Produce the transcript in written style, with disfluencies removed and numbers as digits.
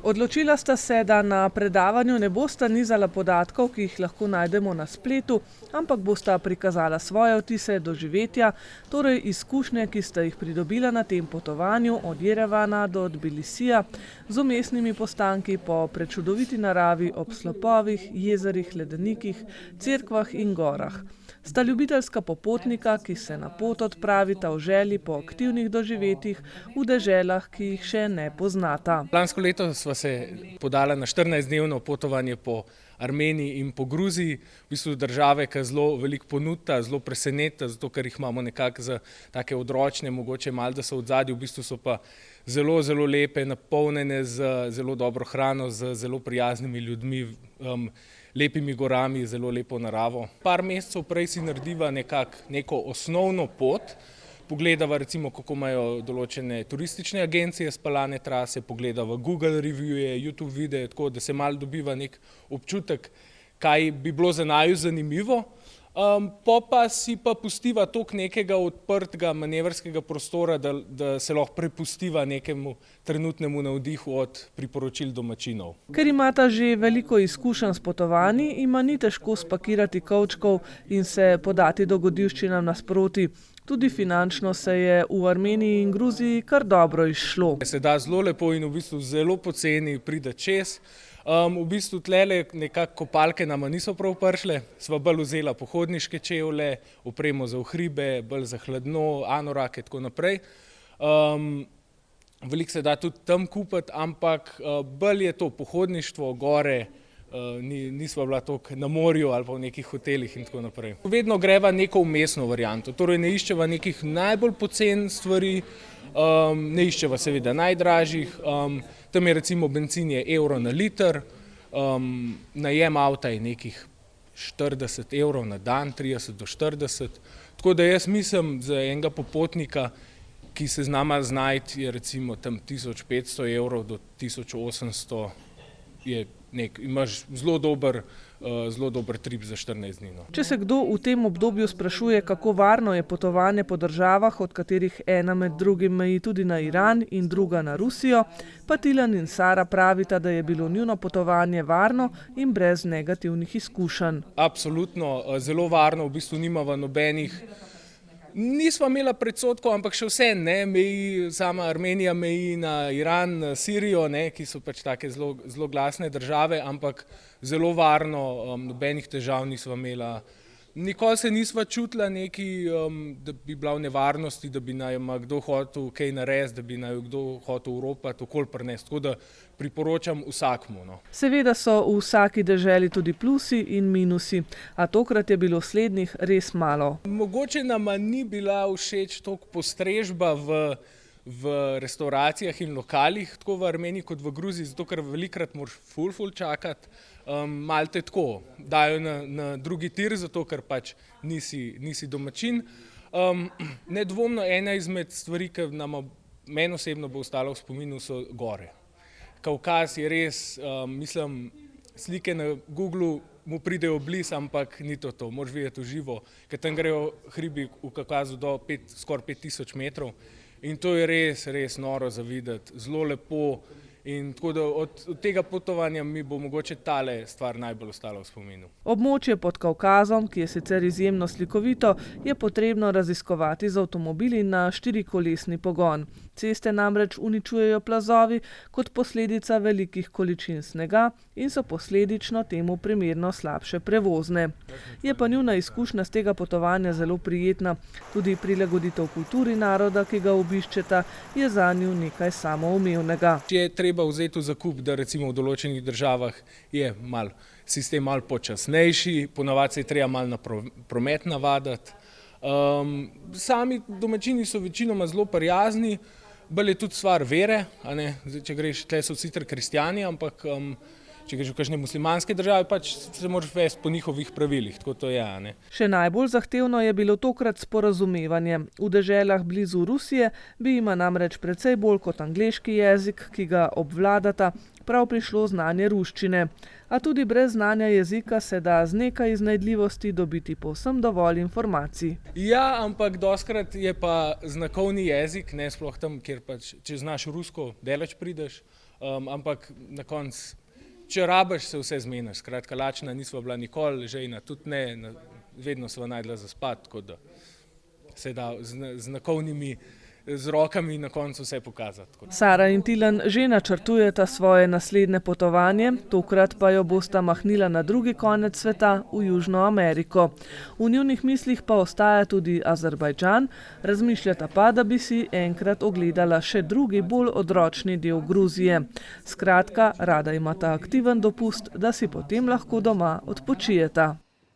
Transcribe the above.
Odločila sta se, da na predavanju ne bosta nizala podatkov, ki jih lahko najdemo na spletu, ampak bosta prikazala svoje vtise doživetja, torej izkušnje, ki sta jih pridobila na tem potovanju od Jerevana do Tbilisija, z vmesnimi postanki po prečudoviti naravi ob slopovih, jezerih, ledenikih, cerkvah in gorah. Sta ljubiteljska popotnika, ki se na pot odpravita v želji po aktivnih doživetjih v deželah, ki jih še ne poznata. Lansko leto sva se podala na 14-dnevno potovanje po Armeniji in po Gruziji, v bistvu države, ki zelo veliko ponudita, zelo preseneta, zato ker jih imamo nekako za take odročne, mogoče malo, da so v ozadju, v bistvu so pa zelo, zelo lepe, napolnjene z zelo dobro hrano, z zelo prijaznimi ljudmi, lepimi gorami, zelo lepo naravo. Par mesecev prej si narediva neko osnovno pot, pogledava recimo, kako imajo določene turistične agencije spalane trase, pogledava Google reviewje, YouTube videe, tako da se malo dobiva nek občutek, kaj bi bilo za naju zanimivo. Pa si pa pustiva toliko nekega odprtega manevrskega prostora, da se lahko prepustiva nekemu trenutnemu navdihu od priporočil domačinov. Ker imata že veliko izkušenj s potovanji, ima ni težko spakirati kovčkov in se podati dogodivščinam nasproti. Tudi finančno se je v Armeniji in Gruziji kar dobro izšlo. Se da zelo lepo in v bistvu zelo poceni pride čez. V bistvu tlele nekako kopalke nama niso prav prišle, sva bolj vzela pohodniške čevlje, opremo za v hribe, bolj za hladno, anorake in tako naprej. Veliko se da tudi tam kupiti, ampak bolj je to pohodništvo, gore, nisva bila toliko na morju ali pa v nekih hotelih in tako naprej. Vedno greva neko vmesno varianto, torej ne iščeva nekih najbolj poceni stvari, ne iščeva seveda najdražjih, tam je recimo bencin je evro na liter, najem avta je nekih 40 evrov na dan, 30 do 40, tako da jaz mislim za enega popotnika, ki se z nama znajti, je recimo tam 1500 evrov do 1800 imaš zelo dober trip za 14 dni. Če se kdo v tem obdobju sprašuje, kako varno je potovanje po državah, od katerih ena med drugim meji tudi na Iran in druga na Rusijo, pa Tilen in Sara pravita, da je bilo njuno potovanje varno in brez negativnih izkušenj. Absolutno, zelo varno, v bistvu nimava nobenih. Nisva imela predsodkov, ampak še vse, sama Armenija meji na Iran, na Sirijo, ki so pač take zelo glasne države, ampak zelo varno, nobenih težav nisva imela. Nikoli se nisva čutila da bi bila v nevarnosti, da bi naj kdo hotel kaj narediti, da bi naj kdo hotel oropati, okoli prinesti, tako da priporočam vsakmu. Seveda so v vsaki deželi tudi plusi in minusi, a tokrat je bilo slednjih res malo. Mogoče nama ni bila všeč toliko postrežba v restavracijah in lokalih, tako v Armeniji kot v Gruziji, zato ker velikokrat moraš ful čakati. Malo te tako dajo na drugi tir, zato ker pač nisi domačin. Nedvomno ena izmed stvari, ki meni osebno bo ostalo v spominu, so gore. Kavkaz je res, mislim, slike na Googlu mu pridejo blizu, ampak ni to. Moraš videti v živo, ker tam grejo hribi v Kavkazu do skoraj 5000 metrov in to je res noro za videti, zelo lepo. In tako da od tega potovanja mi bo mogoče tale stvar najbolj ostala v spominu. Območje pod Kavkazom, ki je sicer izjemno slikovito, je potrebno raziskovati z avtomobili na 4-kolesni pogon. Ceste namreč uničujejo plazovi kot posledica velikih količin snega in so posledično temu primerno slabše prevozne. Je pa njuna izkušnja z tega potovanja zelo prijetna. Tudi prilagoditev kulturi naroda, ki ga obiščeta, je zanju nekaj samoumevnega. Je treba vzeti v zakup, da recimo v določenih državah je sistem malo počasnejši, ponavadi se je treba malo na promet navaditi. Sami domačini so večinoma zelo prijazni, bolj je tudi stvar vere, Zdaj, če greš, tle so sicer kristjani, ampak če greš v kakšne muslimanske države, pač se moraš vesti po njihovih pravilih, tako to je. Še najbolj zahtevno je bilo tokrat sporazumevanje. V deželah blizu Rusije bi jima namreč precej bolj kot angleški jezik, ki ga obvladata, prav prišlo znanje ruščine. A tudi brez znanja jezika se da z nekaj iznajdljivosti dobiti povsem dovolj informacij. Ja, ampak dostikrat je pa znakovni jezik, sploh tam, kjer pač, če znaš rusko, daleč prideš. ampak na koncu, če rabiš, se vse zmeniš. Skratka, lačna nisva bila nikoli, žejna tudi ne, vedno sva najdla za spat, tako da se da z znakovnimi z rokami na koncu vse pokazati. Sara in Tilen že načrtujeta svoje naslednje potovanje, tokrat pa jo bosta mahnila na drugi konec sveta, v Južno Ameriko. V njunih mislih pa ostaja tudi Azerbajdžan, razmišljata pa, da bi si enkrat ogledala še drugi, bolj odročni del Gruzije. Skratka, rada imata aktiven dopust, da si potem lahko doma odpočijeta.